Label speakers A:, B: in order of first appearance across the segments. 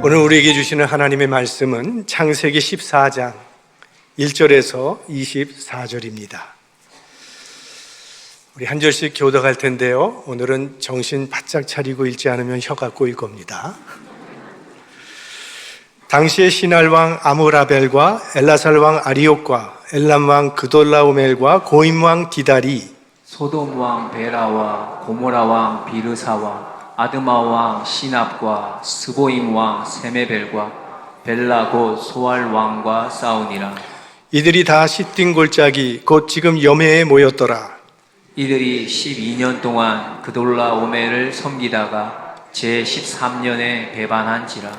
A: 오늘 우리에게 주시는 하나님의 말씀은 창세기 14장 1절에서 24절입니다. 우리 한 절씩 교독할 텐데요. 오늘은 정신 바짝 차리고 읽지 않으면 혀가 꼬일 겁니다. 당시에 시날 왕 아므라벨과 엘라살 왕 아리옥과 엘람 왕 그돌라오멜과 고임 왕 디달이
B: 소돔 왕 베라와 고모라 왕 비르사와 아드마 왕 시납과 스보임 왕 세메벨과 벨라 곧 소알 왕과 싸우니라.
A: 이들이 다 시딘 골짜기 곧 지금 여매에 모였더라.
B: 이들이 12년 동안 그돌라오멜을 섬기다가 제13년에 배반한지라.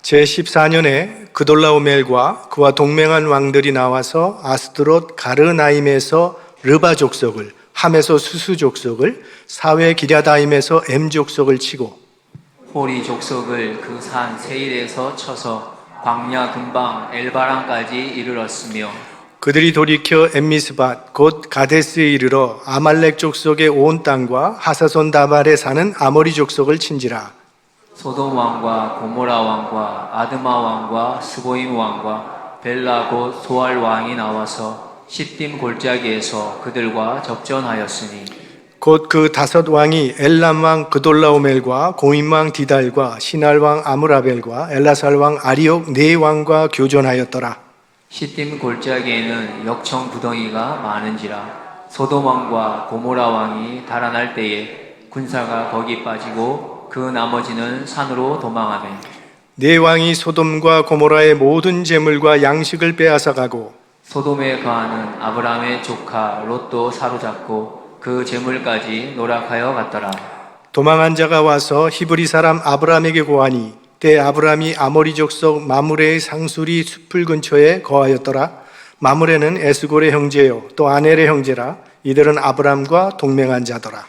A: 제14년에 그돌라오멜과 그와 동맹한 왕들이 나와서 아스드롯 가르나임에서 르바 족속을, 함에서 수수 족속을, 사회 기랴다임에서 엠 족속을 치고
B: 호리 족속을 그 산 세일에서 쳐서 광야 근방 엘바람까지 이르렀으며
A: 그들이 돌이켜 엠미스밭 곧 가데스에 이르러 아말렉 족속의 온 땅과 하사손 다발에 사는 아모리 족속을 친지라.
B: 소돔 왕과 고모라 왕과 아드마 왕과 스보임 왕과 벨라 곧 소알 왕이 나와서 시딤 골짜기에서 그들과 접전하였으니
A: 곧 그 다섯 왕이 엘람 왕 그돌라오멜과 고임 왕 디달과 시날 왕 아므라벨과 엘라살 왕 아리옥 네 왕과 교전하였더라.
B: 시딤 골짜기에는 역청 구덩이가 많은지라. 소돔 왕과 고모라 왕이 달아날 때에 군사가 거기 빠지고 그 나머지는 산으로 도망하매
A: 네 왕이 소돔과 고모라의 모든 재물과 양식을 빼앗아 가고
B: 소돔에 거하는 아브람의 조카 롯도 사로잡고 그 재물까지 노락하여 갔더라.
A: 도망한 자가 와서 히브리 사람 아브람에게 고하니 때 아브람이 아모리 족속 마므레의 상수리 숲을 근처에 거하였더라. 마므레는 에스골의 형제요 또 아넬의 형제라. 이들은 아브람과 동맹한 자더라.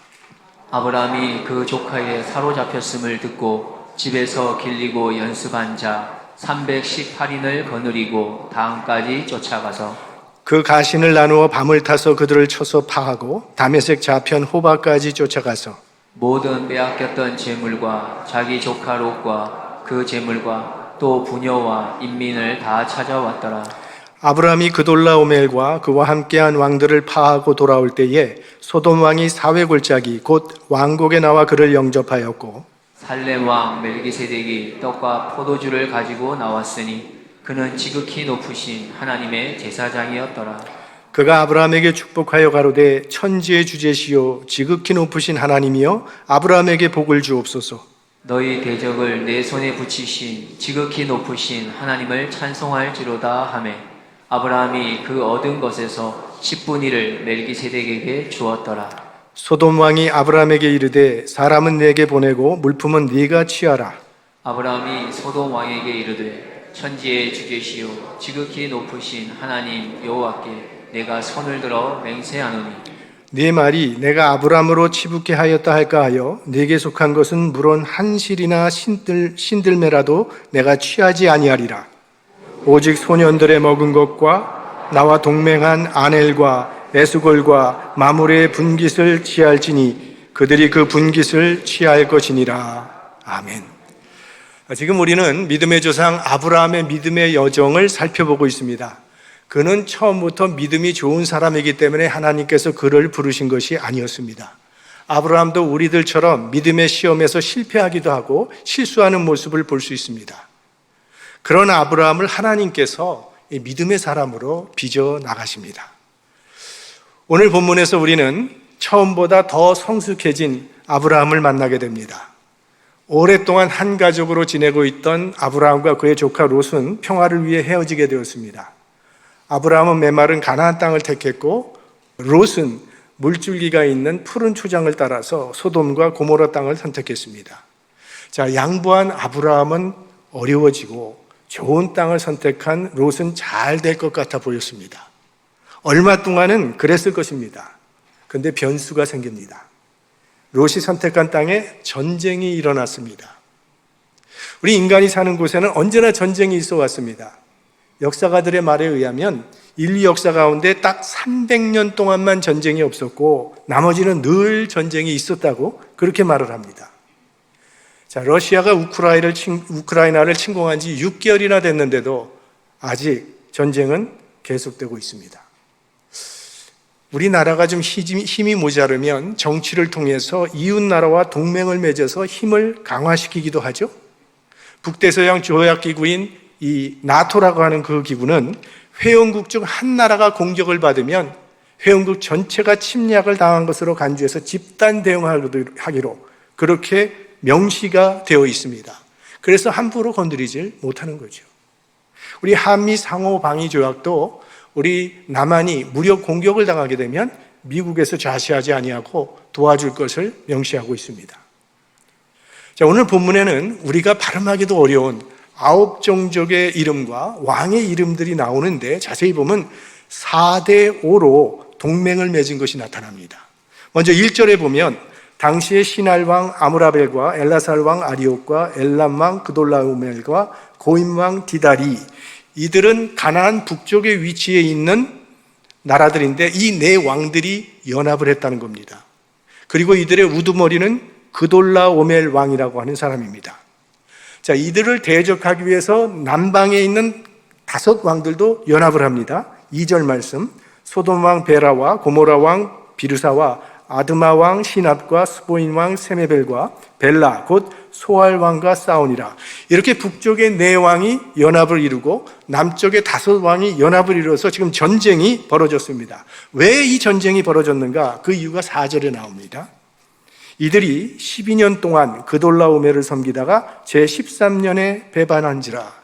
B: 아브람이 그 조카의 사로잡혔음을 듣고 집에서 길리고 연습한 자 318인을 거느리고 다음까지 쫓아가서
A: 그 가신을 나누어 밤을 타서 그들을 쳐서 파하고 다메섹 좌편 호바까지 쫓아가서
B: 모든 빼앗겼던 재물과 자기 조카 롯과 그 재물과 또 부녀와 인민을 다 찾아왔더라.
A: 아브람이 그돌라오멜과 그와 함께한 왕들을 파하고 돌아올 때에 소돔 왕이 사회 골짜기 곧 왕곡에 나와 그를 영접하였고
B: 살렘 왕 멜기세덱이 떡과 포도주를 가지고 나왔으니 그는 지극히 높으신 하나님의 제사장이었더라.
A: 그가 아브라함에게 축복하여 가로되 천지의 주제시요 지극히 높으신 하나님이여 아브라함에게 복을 주옵소서.
B: 너희 대적을 내 손에 붙이신 지극히 높으신 하나님을 찬송할지로다 하매 아브라함이 그 얻은 것에서 10분의 1을 멜기세덱에게 주었더라.
A: 소돔 왕이 아브라함에게 이르되 사람은 내게 보내고 물품은 네가 취하라.
B: 아브라함이 소돔 왕에게 이르되 천지의 주제시요 지극히 높으신 하나님 여호와께 내가 손을 들어 맹세하노니
A: 네 말이 내가 아브라함으로 치붙게 하였다 할까 하여 네게 속한 것은 물론 한 실이나 신들매라도 내가 취하지 아니하리라. 오직 소년들의 먹은 것과 나와 동맹한 아넬과 에스골과 마므레의 분깃을 취할지니 그들이 그 분깃을 취할 것이니라. 아멘. 지금 우리는 믿음의 조상 아브라함의 믿음의 여정을 살펴보고 있습니다. 그는 처음부터 믿음이 좋은 사람이기 때문에 하나님께서 그를 부르신 것이 아니었습니다. 아브라함도 우리들처럼 믿음의 시험에서 실패하기도 하고 실수하는 모습을 볼 수 있습니다. 그런 아브라함을 하나님께서 믿음의 사람으로 빚어 나가십니다. 오늘 본문에서 우리는 처음보다 더 성숙해진 아브라함을 만나게 됩니다. 오랫동안 한 가족으로 지내고 있던 아브라함과 그의 조카 롯은 평화를 위해 헤어지게 되었습니다. 아브라함은 메마른 가나안 땅을 택했고 롯은 물줄기가 있는 푸른 초장을 따라서 소돔과 고모라 땅을 선택했습니다. 자, 양보한 아브라함은 어려워지고 좋은 땅을 선택한 롯은 잘 될 것 같아 보였습니다. 얼마 동안은 그랬을 것입니다. 그런데 변수가 생깁니다. 롯이 선택한 땅에 전쟁이 일어났습니다. 우리 인간이 사는 곳에는 언제나 전쟁이 있어 왔습니다. 역사가들의 말에 의하면 인류 역사 가운데 딱 300년 동안만 전쟁이 없었고 나머지는 늘 전쟁이 있었다고 그렇게 말을 합니다. 자, 러시아가 우크라이나를 침공한 지 6개월이나 됐는데도 아직 전쟁은 계속되고 있습니다. 우리나라가 좀 힘이 모자르면 정치를 통해서 이웃나라와 동맹을 맺어서 힘을 강화시키기도 하죠. 북대서양 조약기구인 이 나토라고 하는 그 기구는 회원국 중 한 나라가 공격을 받으면 회원국 전체가 침략을 당한 것으로 간주해서 집단 대응하기로 그렇게 명시가 되어 있습니다. 그래서 함부로 건드리질 못하는 거죠. 우리 한미 상호 방위 조약도 우리 남한이 무력 공격을 당하게 되면 미국에서 좌시하지 아니하고 도와줄 것을 명시하고 있습니다. 자, 오늘 본문에는 우리가 발음하기도 어려운 9종족의 이름과 왕의 이름들이 나오는데 자세히 보면 4대 5로 동맹을 맺은 것이 나타납니다. 먼저 1절에 보면 당시의 신할왕 아므라벨과 엘라살왕 아리옥과 엘람왕 그돌라오멜과 고임왕 디다리, 이들은 가나안 북쪽에 위치해 있는 나라들인데 이 네 왕들이 연합을 했다는 겁니다. 그리고 이들의 우두머리는 그돌라오멜 왕이라고 하는 사람입니다. 자, 이들을 대적하기 위해서 남방에 있는 5 왕들도 연합을 합니다. 2절 말씀, 소돔 왕 베라와 고모라 왕 비르사와 아드마 왕 시납과 스보인 왕 세메벨과 벨라 곧 소알 왕과 싸우니라. 이렇게 북쪽의 4 왕이 연합을 이루고 남쪽의 5 왕이 연합을 이루어서 지금 전쟁이 벌어졌습니다. 왜 이 전쟁이 벌어졌는가? 그 이유가 4절에 나옵니다. 이들이 12년 동안 그돌라오멜을 섬기다가 제13년에 배반한지라.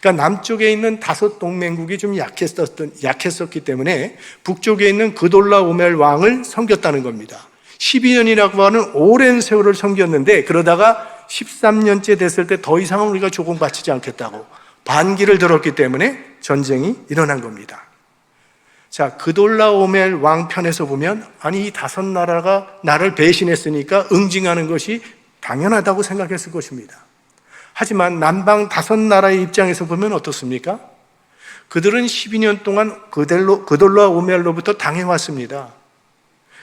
A: 그러니까 남쪽에 있는 5 동맹국이 좀 약했었기 때문에 북쪽에 있는 그돌라오멜 왕을 섬겼다는 겁니다. 12년이라고 하는 오랜 세월을 섬겼는데 그러다가 13년째 됐을 때 더 이상은 우리가 조공받치지 않겠다고 반기를 들었기 때문에 전쟁이 일어난 겁니다. 자, 그돌라오멜 왕 편에서 보면 아니 이 5 나라가 나를 배신했으니까 응징하는 것이 당연하다고 생각했을 것입니다. 하지만 남방 5 나라의 입장에서 보면 어떻습니까? 그들은 12년 동안 그돌라오멜로부터 당해왔습니다.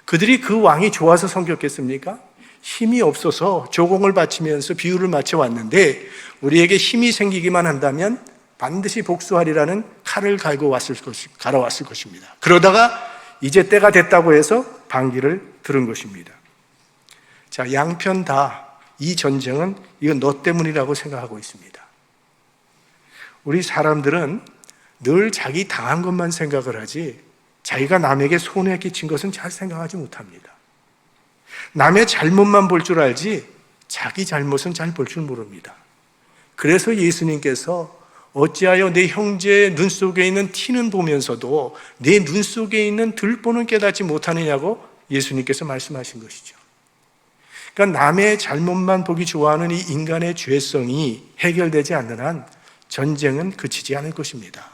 A: 그들이 그 왕이 좋아서 섬겼겠습니까? 힘이 없어서 조공을 바치면서 비유를 맞춰왔는데 우리에게 힘이 생기기만 한다면 반드시 복수하리라는 칼을 갈아왔을 것입니다. 그러다가 이제 때가 됐다고 해서 반기를 들은 것입니다. 자, 양편 다 이 전쟁은 이건 너 때문이라고 생각하고 있습니다. 우리 사람들은 늘 자기 당한 것만 생각을 하지 자기가 남에게 손해 끼친 것은 잘 생각하지 못합니다. 남의 잘못만 볼 줄 알지 자기 잘못은 잘 볼 줄 모릅니다. 그래서 예수님께서 어찌하여 내 형제의 눈 속에 있는 티는 보면서도 내 눈 속에 있는 들보는 깨닫지 못하느냐고 예수님께서 말씀하신 것이죠. 그러니까 남의 잘못만 보기 좋아하는 이 인간의 죄성이 해결되지 않는 한 전쟁은 그치지 않을 것입니다.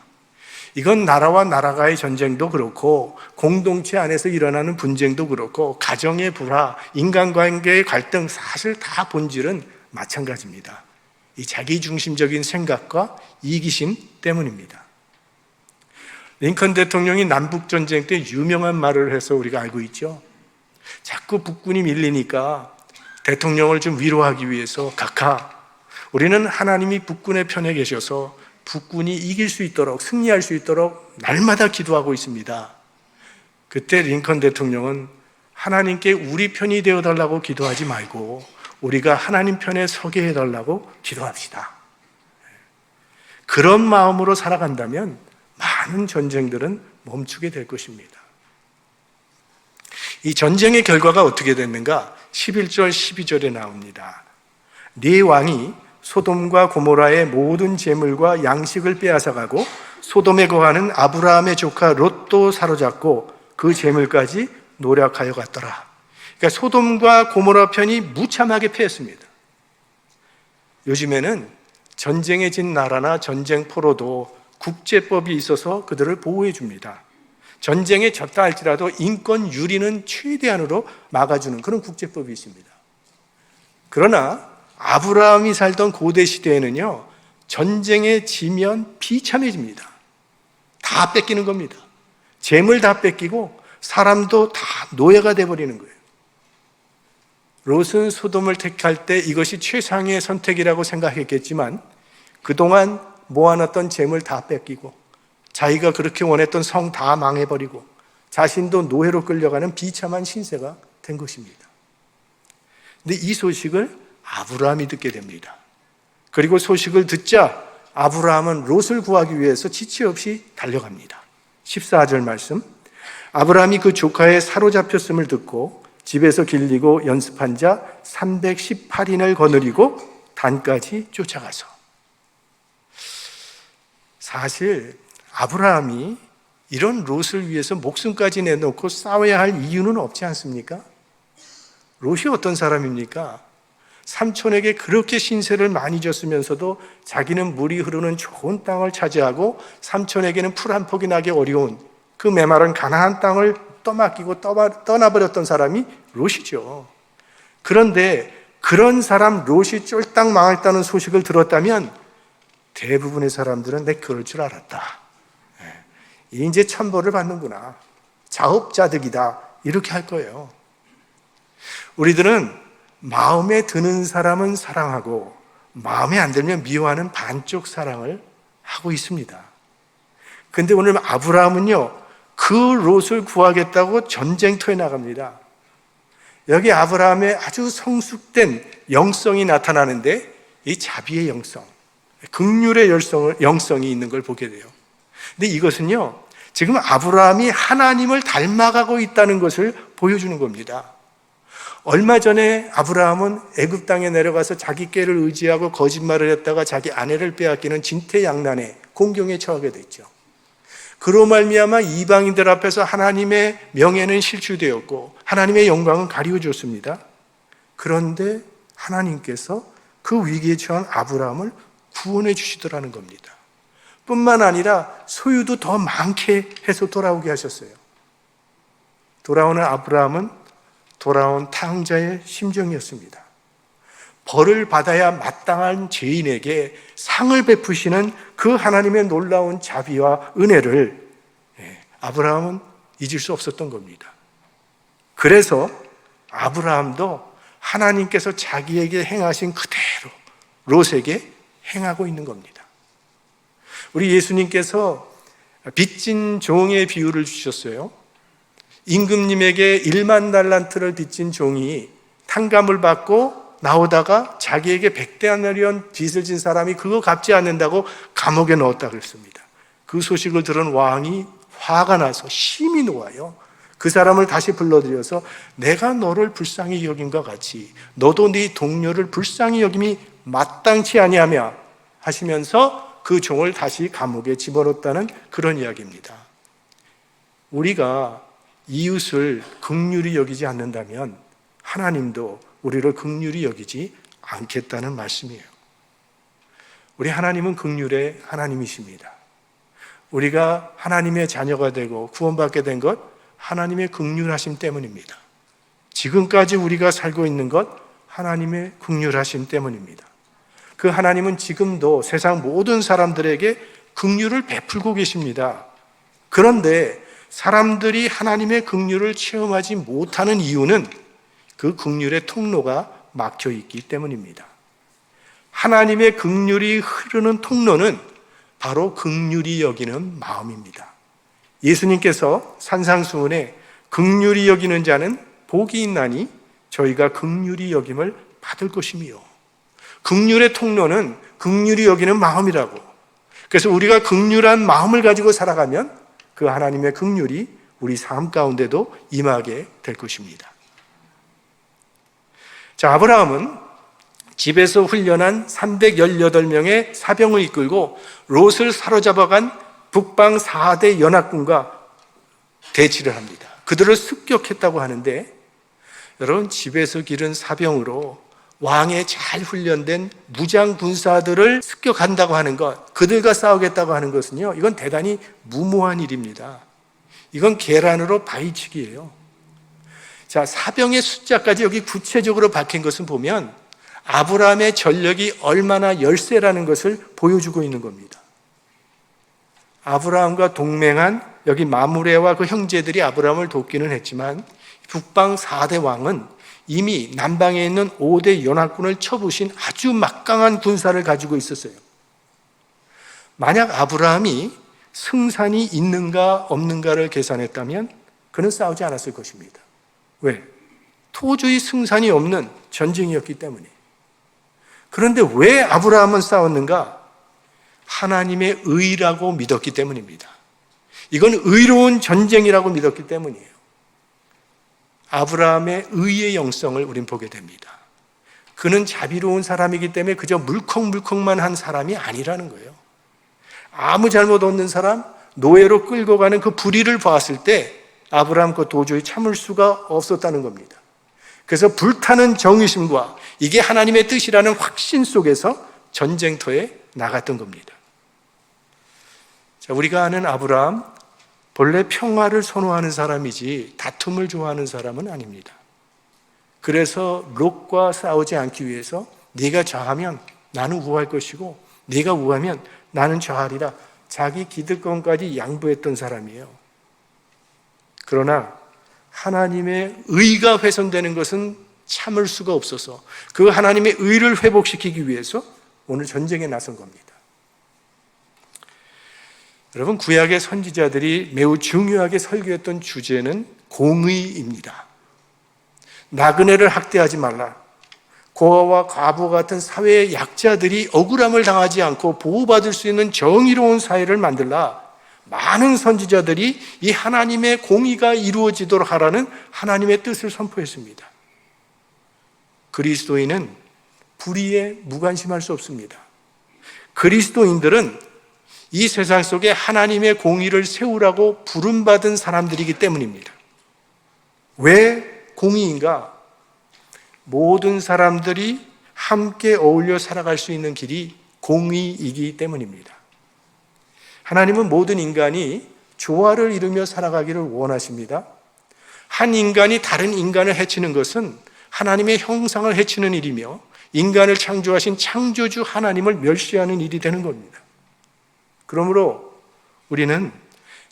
A: 이건 나라와 나라가의 전쟁도 그렇고 공동체 안에서 일어나는 분쟁도 그렇고 가정의 불화, 인간관계의 갈등, 사실 다 본질은 마찬가지입니다. 이 자기중심적인 생각과 이기심 때문입니다. 링컨 대통령이 남북전쟁 때 유명한 말을 해서 우리가 알고 있죠. 자꾸 북군이 밀리니까 대통령을 좀 위로하기 위해서 각하, 우리는 하나님이 북군의 편에 계셔서 북군이 이길 수 있도록 승리할 수 있도록 날마다 기도하고 있습니다. 그때 링컨 대통령은 하나님께 우리 편이 되어달라고 기도하지 말고 우리가 하나님 편에 서게 해달라고 기도합시다. 그런 마음으로 살아간다면 많은 전쟁들은 멈추게 될 것입니다. 이 전쟁의 결과가 어떻게 됐는가? 11절, 12절에 나옵니다. 네 왕이 소돔과 고모라의 모든 재물과 양식을 빼앗아가고 소돔에 거하는 아브라함의 조카 롯도 사로잡고 그 재물까지 노략하여 갔더라. 그러니까 소돔과 고모라 편이 무참하게 패했습니다. 요즘에는 전쟁에 진 나라나 전쟁포로도 국제법이 있어서 그들을 보호해 줍니다. 전쟁에 졌다 할지라도 인권 유리는 최대한으로 막아주는 그런 국제법이 있습니다. 그러나 아브라함이 살던 고대 시대에는요, 전쟁에 지면 비참해집니다. 다 뺏기는 겁니다. 재물 다 뺏기고 사람도 다 노예가 돼버리는 거예요. 롯은 소돔을 택할 때 이것이 최상의 선택이라고 생각했겠지만 그동안 모아놨던 재물 다 뺏기고 자기가 그렇게 원했던 성 다 망해버리고 자신도 노예로 끌려가는 비참한 신세가 된 것입니다. 근데 이 소식을 아브라함이 듣게 됩니다. 그리고 소식을 듣자 아브라함은 롯을 구하기 위해서 지체 없이 달려갑니다. 14절 말씀. 아브라함이 그 조카의 사로잡혔음을 듣고 집에서 길리고 연습한 자 318인을 거느리고 단까지 쫓아가서. 사실 아브라함이 이런 롯을 위해서 목숨까지 내놓고 싸워야 할 이유는 없지 않습니까? 롯이 어떤 사람입니까? 삼촌에게 그렇게 신세를 많이 졌으면서도 자기는 물이 흐르는 좋은 땅을 차지하고 삼촌에게는 풀 한 폭이 나기 어려운 그 메마른 가나안 땅을 떠맡기고 떠나버렸던 사람이 롯이죠. 그런데 그런 사람 롯이 쫄딱 망했다는 소식을 들었다면 대부분의 사람들은 내 그럴 줄 알았다. 이제 천벌을 받는구나. 자업자득이다. 이렇게 할 거예요. 우리들은 마음에 드는 사람은 사랑하고 마음에 안 들면 미워하는 반쪽 사랑을 하고 있습니다. 근데 오늘 아브라함은요, 그 롯을 구하겠다고 전쟁터에 나갑니다. 여기 아브라함의 아주 성숙된 영성이 나타나는데 이 자비의 영성, 긍휼의 영성이 있는 걸 보게 돼요. 근데 이것은요, 지금 아브라함이 하나님을 닮아가고 있다는 것을 보여주는 겁니다. 얼마 전에 아브라함은 애굽 땅에 내려가서 자기 꾀를 의지하고 거짓말을 했다가 자기 아내를 빼앗기는 진퇴양난의 공경에 처하게 됐죠. 그로 말미암아 이방인들 앞에서 하나님의 명예는 실추되었고 하나님의 영광은 가리워졌습니다. 그런데 하나님께서 그 위기에 처한 아브라함을 구원해 주시더라는 겁니다. 뿐만 아니라 소유도 더 많게 해서 돌아오게 하셨어요. 돌아오는 아브라함은 돌아온 탕자의 심정이었습니다. 벌을 받아야 마땅한 죄인에게 상을 베푸시는 그 하나님의 놀라운 자비와 은혜를 아브라함은 잊을 수 없었던 겁니다. 그래서 아브라함도 하나님께서 자기에게 행하신 그대로 롯에게 행하고 있는 겁니다. 우리 예수님께서 빚진 종의 비유를 주셨어요. 임금님에게 1만 달란트를 빚진 종이 탕감을 받고 나오다가 자기에게 100데나리온 빚을 진 사람이 그거 갚지 않는다고 감옥에 넣었다 그랬습니다. 그 소식을 들은 왕이 화가 나서 심히 놓아요. 그 사람을 다시 불러들여서 내가 너를 불쌍히 여김과 같이 너도 네 동료를 불쌍히 여김이 마땅치 아니하며 하시면서 그 종을 다시 감옥에 집어넣었다는 그런 이야기입니다. 우리가 이웃을 긍휼히 여기지 않는다면 하나님도 우리를 긍휼히 여기지 않겠다는 말씀이에요. 우리 하나님은 긍휼의 하나님이십니다. 우리가 하나님의 자녀가 되고 구원받게 된 것 하나님의 긍휼하심 때문입니다. 지금까지 우리가 살고 있는 것 하나님의 긍휼하심 때문입니다. 그 하나님은 지금도 세상 모든 사람들에게 긍휼을 베풀고 계십니다. 그런데 사람들이 하나님의 긍휼을 체험하지 못하는 이유는 그 긍휼의 통로가 막혀 있기 때문입니다. 하나님의 긍휼이 흐르는 통로는 바로 긍휼히 여기는 마음입니다. 예수님께서 산상수훈에 긍휼히 여기는 자는 복이 있나니 저희가 긍휼히 여김을 받을 것이며, 긍휼의 통로는 긍휼히 여기는 마음이라고. 그래서 우리가 긍휼한 마음을 가지고 살아가면 그 하나님의 긍휼이 우리 삶 가운데도 임하게 될 것입니다. 자, 아브라함은 집에서 훈련한 318명의 사병을 이끌고 롯을 사로잡아간 북방 4대 연합군과 대치를 합니다. 그들을 습격했다고 하는데, 여러분, 집에서 기른 사병으로 왕의 잘 훈련된 무장 군사들을 습격한다고 하는 것, 그들과 싸우겠다고 하는 것은요, 이건 대단히 무모한 일입니다. 이건 계란으로 바위치기예요. 자, 사병의 숫자까지 여기 구체적으로 박힌 것은 보면 아브라함의 전력이 얼마나 열세라는 것을 보여주고 있는 겁니다. 아브라함과 동맹한 여기 마므레와 그 형제들이 아브라함을 돕기는 했지만 북방 4대 왕은 이미 남방에 있는 5대 연합군을 쳐부신 아주 막강한 군사를 가지고 있었어요. 만약 아브라함이 승산이 있는가 없는가를 계산했다면 그는 싸우지 않았을 것입니다. 왜? 도저히 승산이 없는 전쟁이었기 때문에. 그런데 왜 아브라함은 싸웠는가? 하나님의 의라고 믿었기 때문입니다. 이건 의로운 전쟁이라고 믿었기 때문이에요. 아브라함의 의의 영성을 우린 보게 됩니다. 그는 자비로운 사람이기 때문에 그저 물컹물컹만 한 사람이 아니라는 거예요. 아무 잘못 없는 사람, 노예로 끌고 가는 그 불의를 봤을 때 아브라함 그 도저히 참을 수가 없었다는 겁니다. 그래서 불타는 정의심과 이게 하나님의 뜻이라는 확신 속에서 전쟁터에 나갔던 겁니다. 자, 우리가 아는 아브라함, 본래 평화를 선호하는 사람이지 다툼을 좋아하는 사람은 아닙니다. 그래서 롯과 싸우지 않기 위해서 네가 좌하면 나는 우할 것이고 네가 우하면 나는 좌하리라 자기 기득권까지 양보했던 사람이에요. 그러나 하나님의 의가 훼손되는 것은 참을 수가 없어서 그 하나님의 의를 회복시키기 위해서 오늘 전쟁에 나선 겁니다. 여러분, 구약의 선지자들이 매우 중요하게 설교했던 주제는 공의입니다. 나그네를 학대하지 말라. 고아와 과부 같은 사회의 약자들이 억울함을 당하지 않고 보호받을 수 있는 정의로운 사회를 만들라. 많은 선지자들이 이 하나님의 공의가 이루어지도록 하라는 하나님의 뜻을 선포했습니다. 그리스도인은 불의에 무관심할 수 없습니다. 그리스도인들은 이 세상 속에 하나님의 공의를 세우라고 부름받은 사람들이기 때문입니다. 왜 공의인가? 모든 사람들이 함께 어울려 살아갈 수 있는 길이 공의이기 때문입니다. 하나님은 모든 인간이 조화를 이루며 살아가기를 원하십니다. 한 인간이 다른 인간을 해치는 것은 하나님의 형상을 해치는 일이며 인간을 창조하신 창조주 하나님을 멸시하는 일이 되는 겁니다. 그러므로 우리는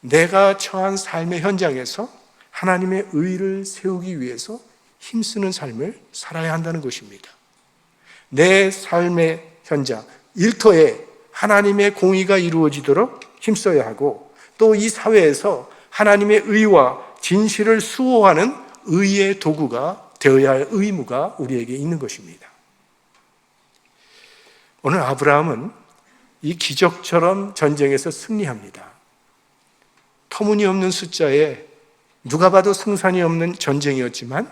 A: 내가 처한 삶의 현장에서 하나님의 의를 세우기 위해서 힘쓰는 삶을 살아야 한다는 것입니다. 내 삶의 현장, 일터에 하나님의 공의가 이루어지도록 힘써야 하고 또 이 사회에서 하나님의 의와 진실을 수호하는 의의 도구가 되어야 할 의무가 우리에게 있는 것입니다. 오늘 아브라함은 이 기적처럼 전쟁에서 승리합니다. 터무니없는 숫자에 누가 봐도 승산이 없는 전쟁이었지만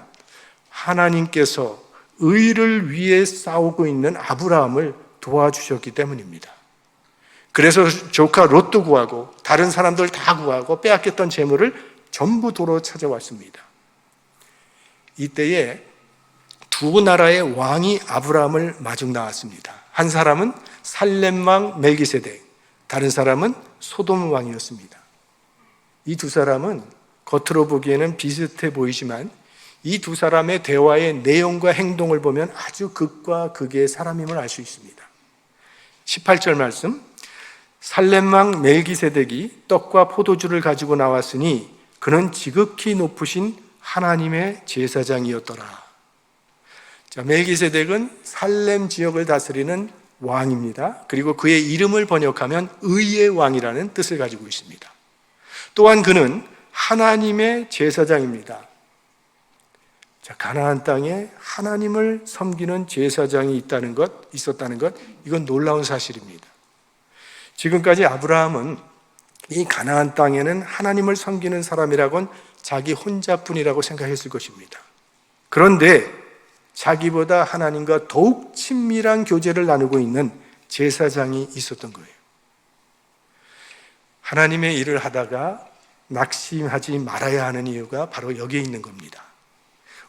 A: 하나님께서 의를 위해 싸우고 있는 아브라함을 도와주셨기 때문입니다. 그래서 조카 롯도 구하고 다른 사람들 다 구하고 빼앗겼던 재물을 전부 도로 찾아왔습니다. 이때에 두 나라의 왕이 아브라함을 마중 나왔습니다. 한 사람은 살렘 왕 멜기세덱, 다른 사람은 소돔 왕이었습니다. 이 두 사람은 겉으로 보기에는 비슷해 보이지만 이 두 사람의 대화의 내용과 행동을 보면 아주 극과 극의 사람임을 알 수 있습니다. 18절 말씀, 살렘 왕 멜기세덱이 떡과 포도주를 가지고 나왔으니 그는 지극히 높으신 하나님의 제사장이었더라. 자, 멜기세덱은 살렘 지역을 다스리는 왕입니다. 그리고 그의 이름을 번역하면 의의 왕이라는 뜻을 가지고 있습니다. 또한 그는 하나님의 제사장입니다. 자, 가나안 땅에 하나님을 섬기는 제사장이 있었다는 것, 이건 놀라운 사실입니다. 지금까지 아브라함은 이 가나안 땅에는 하나님을 섬기는 사람이라고는 자기 혼자뿐이라고 생각했을 것입니다. 그런데 자기보다 하나님과 더욱 친밀한 교제를 나누고 있는 제사장이 있었던 거예요. 하나님의 일을 하다가 낙심하지 말아야 하는 이유가 바로 여기에 있는 겁니다.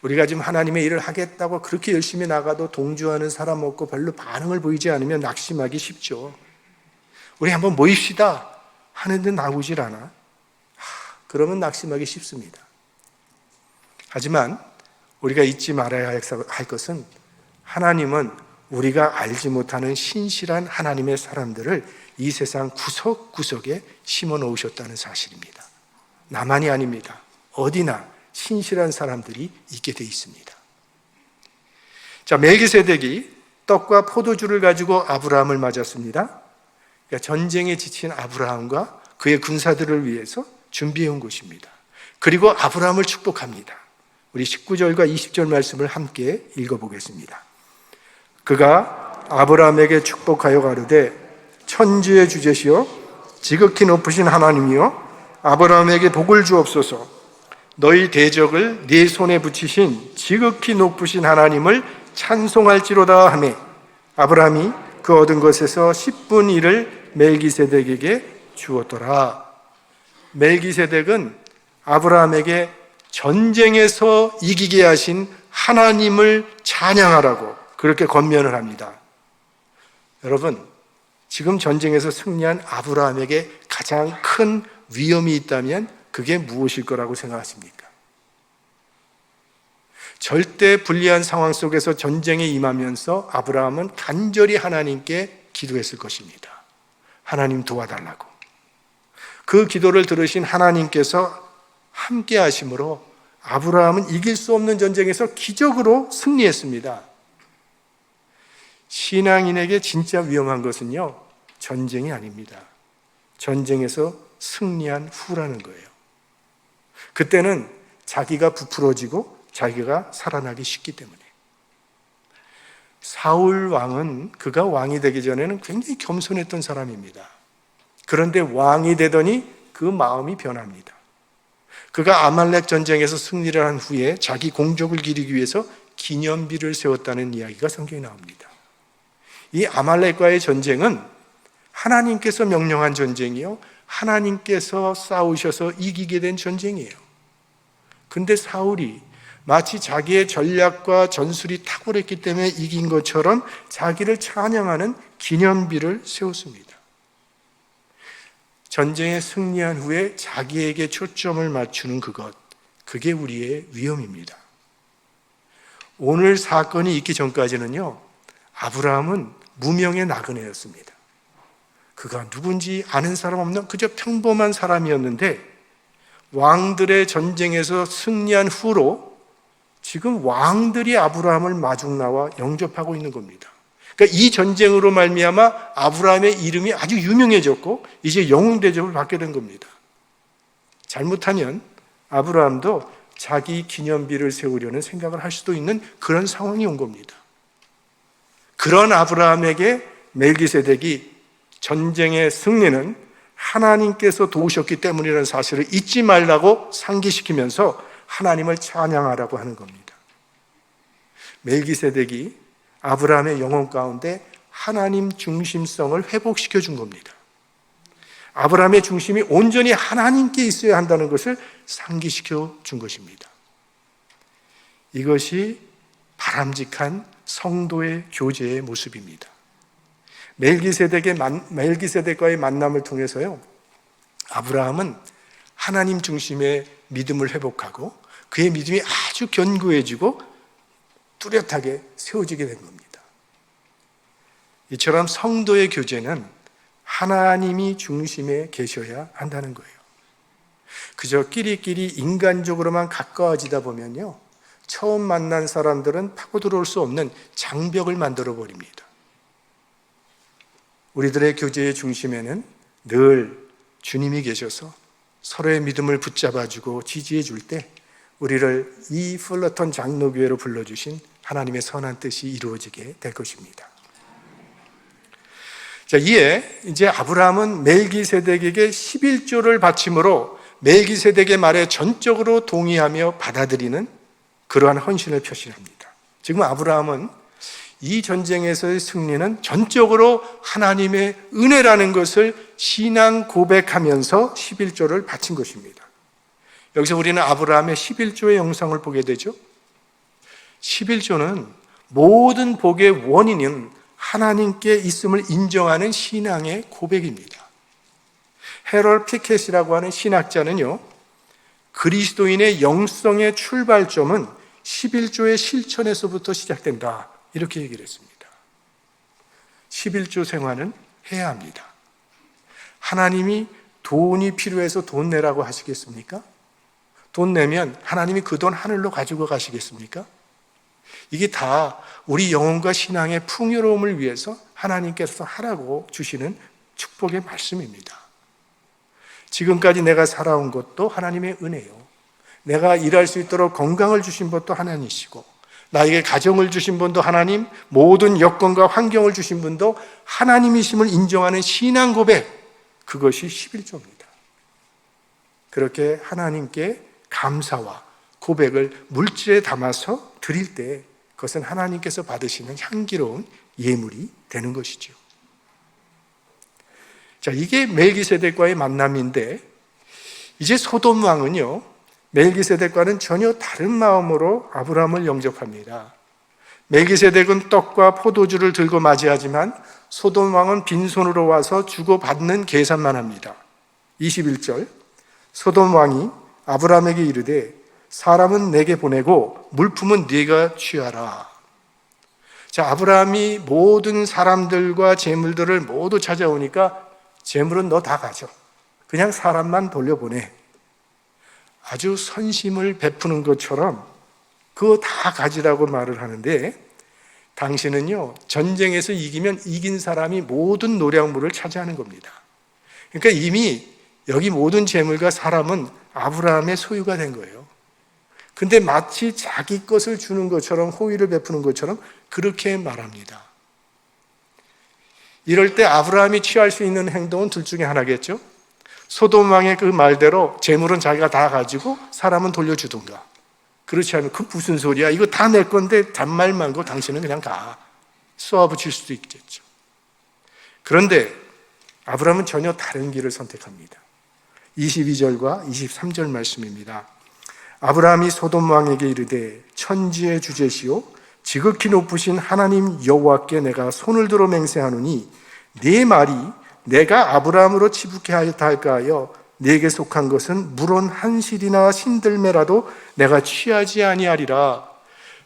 A: 우리가 지금 하나님의 일을 하겠다고 그렇게 열심히 나가도 동조하는 사람 없고 별로 반응을 보이지 않으면 낙심하기 쉽죠. 우리 한번 모입시다 하는데 나오질 않아. 그러면 낙심하기 쉽습니다. 하지만 우리가 잊지 말아야 할 것은 하나님은 우리가 알지 못하는 신실한 하나님의 사람들을 이 세상 구석구석에 심어 놓으셨다는 사실입니다. 나만이 아닙니다. 어디나 신실한 사람들이 있게 돼 있습니다. 자, 멜기세덱이 떡과 포도주를 가지고 아브라함을 맞았습니다. 그러니까 전쟁에 지친 아브라함과 그의 군사들을 위해서 준비해 온 것입니다. 그리고 아브라함을 축복합니다. 우리 19절과 20절 말씀을 함께 읽어보겠습니다. 그가 아브라함에게 축복하여 가로되 천지의 주제시여 지극히 높으신 하나님이여 아브라함에게 복을 주옵소서. 너희 대적을 네 손에 붙이신 지극히 높으신 하나님을 찬송할지로다 하매 아브라함이 그 얻은 것에서 10분 1을 멜기세덱에게 주었더라. 멜기세덱은 아브라함에게 전쟁에서 이기게 하신 하나님을 찬양하라고 그렇게 권면을 합니다. 여러분, 지금 전쟁에서 승리한 아브라함에게 가장 큰 위험이 있다면 그게 무엇일 거라고 생각하십니까? 절대 불리한 상황 속에서 전쟁에 임하면서 아브라함은 간절히 하나님께 기도했을 것입니다. 하나님 도와달라고. 그 기도를 들으신 하나님께서 함께 하심으로 아브라함은 이길 수 없는 전쟁에서 기적으로 승리했습니다. 신앙인에게 진짜 위험한 것은요, 전쟁이 아닙니다. 전쟁에서 승리한 후라는 거예요. 그때는 자기가 부풀어지고 자기가 살아나기 쉽기 때문에. 사울 왕은 그가 왕이 되기 전에는 굉장히 겸손했던 사람입니다. 그런데 왕이 되더니 그 마음이 변합니다. 그가 아말렉 전쟁에서 승리를 한 후에 자기 공적을 기리기 위해서 기념비를 세웠다는 이야기가 성경에 나옵니다. 이 아말렉과의 전쟁은 하나님께서 명령한 전쟁이요, 하나님께서 싸우셔서 이기게 된 전쟁이에요. 근데 사울이 마치 자기의 전략과 전술이 탁월했기 때문에 이긴 것처럼 자기를 찬양하는 기념비를 세웠습니다. 전쟁에 승리한 후에 자기에게 초점을 맞추는 그게 우리의 위험입니다. 오늘 사건이 있기 전까지는요, 아브라함은 무명의 나그네였습니다. 그가 누군지 아는 사람 없는 그저 평범한 사람이었는데 왕들의 전쟁에서 승리한 후로 지금 왕들이 아브라함을 마중 나와 영접하고 있는 겁니다. 그러니까 이 전쟁으로 말미암아 아브라함의 이름이 아주 유명해졌고 이제 영웅 대접을 받게 된 겁니다. 잘못하면 아브라함도 자기 기념비를 세우려는 생각을 할 수도 있는 그런 상황이 온 겁니다. 그런 아브라함에게 멜기세덱이 전쟁의 승리는 하나님께서 도우셨기 때문이라는 사실을 잊지 말라고 상기시키면서 하나님을 찬양하라고 하는 겁니다. 멜기세덱이 아브라함의 영혼 가운데 하나님 중심성을 회복시켜 준 겁니다. 아브라함의 중심이 온전히 하나님께 있어야 한다는 것을 상기시켜 준 것입니다. 이것이 바람직한 성도의 교제의 모습입니다. 멜기세덱과의 만남을 통해서요, 아브라함은 하나님 중심의 믿음을 회복하고 그의 믿음이 아주 견고해지고 뚜렷하게 세워지게 된 겁니다. 이처럼 성도의 교제는 하나님이 중심에 계셔야 한다는 거예요. 그저 끼리끼리 인간적으로만 가까워지다 보면요, 처음 만난 사람들은 파고 들어올 수 없는 장벽을 만들어 버립니다. 우리들의 교제의 중심에는 늘 주님이 계셔서 서로의 믿음을 붙잡아주고 지지해 줄 때 우리를 이 플러턴 장로교회로 불러주신 하나님의 선한 뜻이 이루어지게 될 것입니다. 자, 이에 이제 아브라함은 멜기세덱에게 11조를 바침으로 멜기세덱의 말에 전적으로 동의하며 받아들이는 그러한 헌신을 표시합니다. 지금 아브라함은 이 전쟁에서의 승리는 전적으로 하나님의 은혜라는 것을 신앙 고백하면서 11조를 바친 것입니다. 여기서 우리는 아브라함의 11조의 영상을 보게 되죠. 11조는 모든 복의 원인은 하나님께 있음을 인정하는 신앙의 고백입니다. 헤럴 피켓이라고 하는 신학자는요, 그리스도인의 영성의 출발점은 11조의 실천에서부터 시작된다, 이렇게 얘기를 했습니다. 11조 생활은 해야 합니다. 하나님이 돈이 필요해서 돈 내라고 하시겠습니까? 돈 내면 하나님이 그 돈 하늘로 가지고 가시겠습니까? 이게 다 우리 영혼과 신앙의 풍요로움을 위해서 하나님께서 하라고 주시는 축복의 말씀입니다. 지금까지 내가 살아온 것도 하나님의 은혜요. 내가 일할 수 있도록 건강을 주신 분도 하나님이시고, 나에게 가정을 주신 분도 하나님, 모든 여건과 환경을 주신 분도 하나님이심을 인정하는 신앙 고백, 그것이 11조입니다. 그렇게 하나님께 감사와 고백을 물질에 담아서 드릴 때 그것은 하나님께서 받으시는 향기로운 예물이 되는 것이죠. 자, 이게 멜기세덱과의 만남인데, 이제 소돔 왕은요, 멜기세덱과는 전혀 다른 마음으로 아브라함을 영접합니다. 멜기세덱은 떡과 포도주를 들고 맞이하지만 소돔 왕은 빈손으로 와서 주고받는 계산만 합니다. 21절, 소돔 왕이 아브라함에게 이르되 사람은 내게 보내고 물품은 네가 취하라. 자, 아브라함이 모든 사람들과 재물들을 모두 찾아오니까 재물은 너 다 가져. 그냥 사람만 돌려보내. 아주 선심을 베푸는 것처럼 그거 다 가지라고 말을 하는데, 당신은요, 전쟁에서 이기면 이긴 사람이 모든 노량물을 차지하는 겁니다. 그러니까 이미 여기 모든 재물과 사람은 아브라함의 소유가 된 거예요. 근데 마치 자기 것을 주는 것처럼, 호의를 베푸는 것처럼 그렇게 말합니다. 이럴 때 아브라함이 취할 수 있는 행동은 둘 중에 하나겠죠. 소돔 왕의 그 말대로 재물은 자기가 다 가지고 사람은 돌려주든가. 그렇지 않으면 그 무슨 소리야, 이거 다 내 건데 잔말 말고 당신은 그냥 가, 쏘아붙일 수도 있겠죠. 그런데 아브라함은 전혀 다른 길을 선택합니다. 22절과 23절 말씀입니다. 아브라함이 소돔 왕에게 이르되 천지의 주제시오 지극히 높으신 하나님 여호와께 내가 손을 들어 맹세하노니 네 말이 내가 아브라함으로 치북케 하였다 할까 하여 네게 속한 것은 물론 한 실이나 신들매라도 내가 취하지 아니하리라.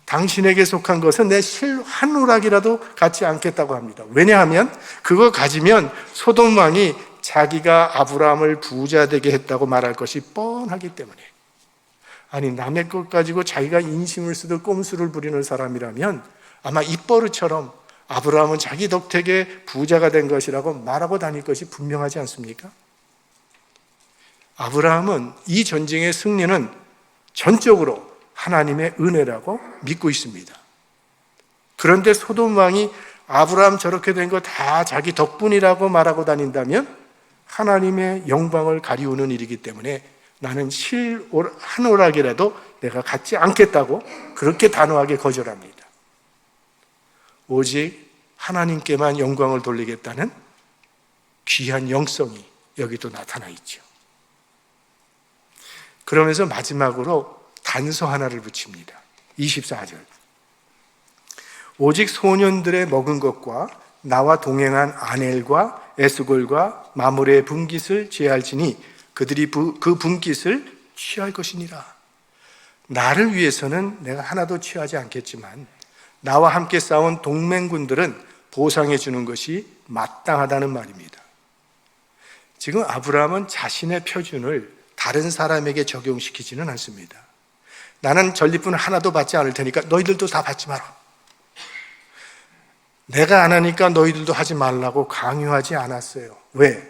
A: 당신에게 속한 것은 내 실 한 오락이라도 갖지 않겠다고 합니다. 왜냐하면 그거 가지면 소돔 왕이 자기가 아브라함을 부자 되게 했다고 말할 것이 뻔하기 때문에. 아니, 남의 것 가지고 자기가 인심을 쓰듯 꼼수를 부리는 사람이라면 아마 입버릇처럼 아브라함은 자기 덕택에 부자가 된 것이라고 말하고 다닐 것이 분명하지 않습니까? 아브라함은 이 전쟁의 승리는 전적으로 하나님의 은혜라고 믿고 있습니다. 그런데 소돔 왕이 아브라함 저렇게 된 거 다 자기 덕분이라고 말하고 다닌다면 하나님의 영광을 가리우는 일이기 때문에 나는 실 한 오락이라도 내가 갖지 않겠다고 그렇게 단호하게 거절합니다. 오직 하나님께만 영광을 돌리겠다는 귀한 영성이 여기도 나타나 있죠. 그러면서 마지막으로 단서 하나를 붙입니다. 24절. 오직 소년들의 먹은 것과 나와 동행한 아넬과 에스골과 마므레의 분깃을 제할지니 그들이 그 분깃을 취할 것이니라. 나를 위해서는 내가 하나도 취하지 않겠지만 나와 함께 싸운 동맹군들은 보상해 주는 것이 마땅하다는 말입니다. 지금 아브라함은 자신의 표준을 다른 사람에게 적용시키지는 않습니다. 나는 전리품 하나도 받지 않을 테니까 너희들도 다 받지 마라. 내가 안 하니까 너희들도 하지 말라고 강요하지 않았어요. 왜?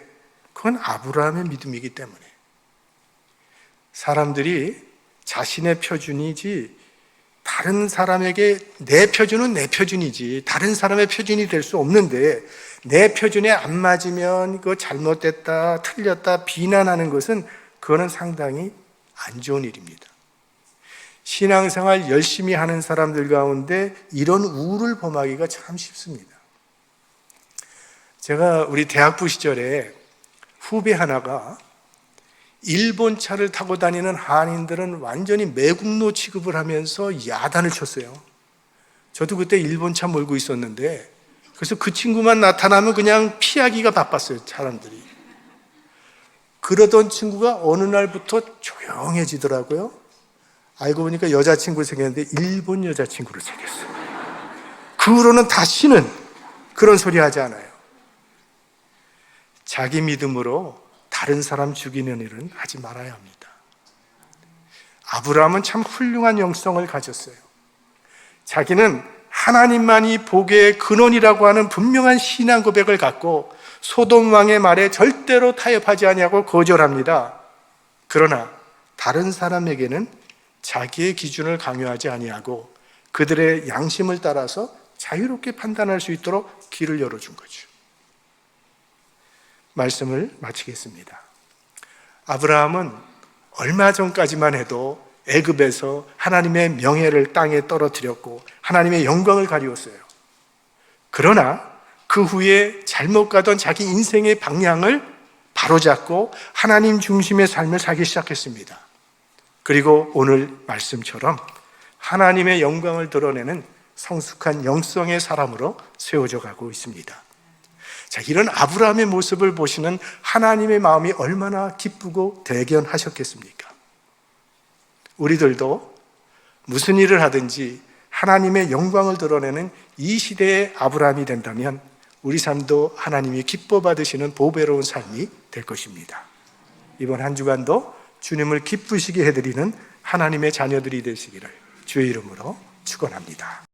A: 그건 아브라함의 믿음이기 때문에. 사람들이 자신의 표준이지 다른 사람에게 내 표준은 내 표준이지 다른 사람의 표준이 될 수 없는데 내 표준에 안 맞으면 그거 잘못됐다, 틀렸다 비난하는 것은 그거는 상당히 안 좋은 일입니다. 신앙생활 열심히 하는 사람들 가운데 이런 우를 범하기가 참 쉽습니다. 제가 우리 대학부 시절에 후배 하나가 일본 차를 타고 다니는 한인들은 완전히 매국노 취급을 하면서 야단을 쳤어요. 저도 그때 일본 차 몰고 있었는데 그래서 그 친구만 나타나면 그냥 피하기가 바빴어요, 사람들이. 그러던 친구가 어느 날부터 조용해지더라고요. 알고 보니까 여자친구 생겼는데 일본 여자친구로 생겼어요. 그 후로는 다시는 그런 소리 하지 않아요. 자기 믿음으로 다른 사람 죽이는 일은 하지 말아야 합니다. 아브라함은 참 훌륭한 영성을 가졌어요. 자기는 하나님만이 복의 근원이라고 하는 분명한 신앙 고백을 갖고 소돔 왕의 말에 절대로 타협하지 아니하고 거절합니다. 그러나 다른 사람에게는 자기의 기준을 강요하지 아니하고 그들의 양심을 따라서 자유롭게 판단할 수 있도록 길을 열어준 거죠. 말씀을 마치겠습니다. 아브라함은 얼마 전까지만 해도 애굽에서 하나님의 명예를 땅에 떨어뜨렸고 하나님의 영광을 가리웠어요. 그러나 그 후에 잘못 가던 자기 인생의 방향을 바로잡고 하나님 중심의 삶을 살기 시작했습니다. 그리고 오늘 말씀처럼 하나님의 영광을 드러내는 성숙한 영성의 사람으로 세워져 가고 있습니다. 자, 이런 아브라함의 모습을 보시는 하나님의 마음이 얼마나 기쁘고 대견하셨겠습니까? 우리들도 무슨 일을 하든지 하나님의 영광을 드러내는 이 시대의 아브라함이 된다면 우리 삶도 하나님이 기뻐 받으시는 보배로운 삶이 될 것입니다. 이번 한 주간도 주님을 기쁘시게 해드리는 하나님의 자녀들이 되시기를 주의 이름으로 축원합니다.